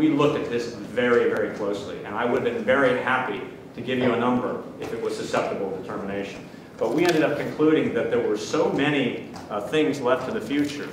we looked at this very, very closely, and I would have been very happy to give you a number if it was susceptible to determination. But we ended up concluding that there were so many things left to the future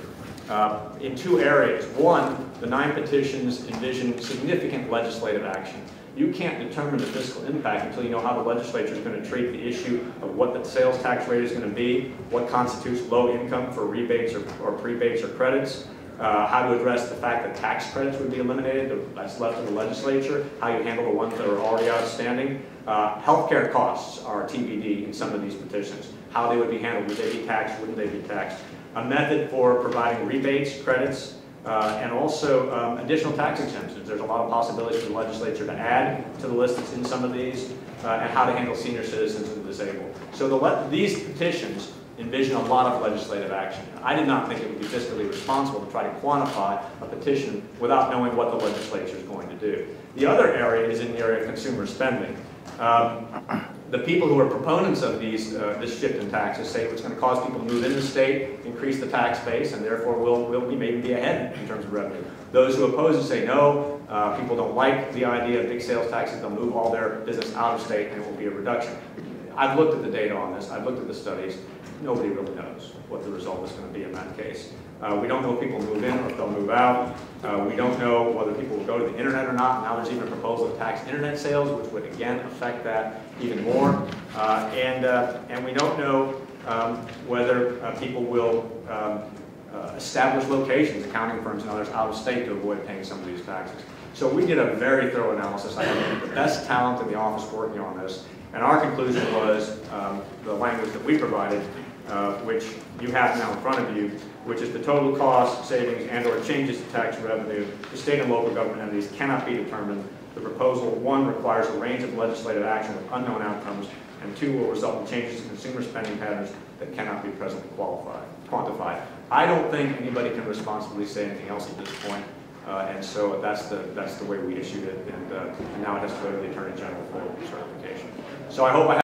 in two areas. One, the 9 petitions envision significant legislative action. You can't determine the fiscal impact until you know how the legislature is going to treat the issue of what the sales tax rate is going to be, what constitutes low income for rebates or prebates or credits, how to address the fact that tax credits would be eliminated, that's left to the legislature, how you handle the ones that are already outstanding. Healthcare costs are TBD in some of these petitions, how they would be handled, would they be taxed, wouldn't they be taxed. A method for providing rebates, credits, and also additional tax exemptions. There's a lot of possibilities for the legislature to add to the list that's in some of these, and how to handle senior citizens and the disabled. So these petitions envision a lot of legislative action. I did not think it would be fiscally responsible to try to quantify a petition without knowing what the legislature is going to do. The other area is in the area of consumer spending. The people who are proponents of this shift in taxes say it's going to cause people to move into the state, increase the tax base, and therefore will maybe be ahead in terms of revenue. Those who oppose it say no, people don't like the idea of big sales taxes, they'll move all their business out of state and it will be a reduction. I've looked at the data on this, I've looked at the studies. Nobody really knows what the result is going to be in that case. We don't know if people move in or if they'll move out. We don't know whether people will go to the internet or not. Now there's even a proposal to tax internet sales, which would again affect that even more. And we don't know whether people will establish locations, accounting firms and others, out of state to avoid paying some of these taxes. So we did a very thorough analysis. I had the best talent in the office working on this. And our conclusion was the language that we provided, which you have now in front of you, which is the total cost, savings, and or changes to tax revenue to state and local government entities cannot be determined. The proposal, 1, requires a range of legislative action with unknown outcomes, and 2, will result in changes to consumer spending patterns that cannot be presently quantified. I don't think anybody can responsibly say anything else at this point. And so that's the way we issued it, and now it has to go to the Attorney General for certification. So I hope I have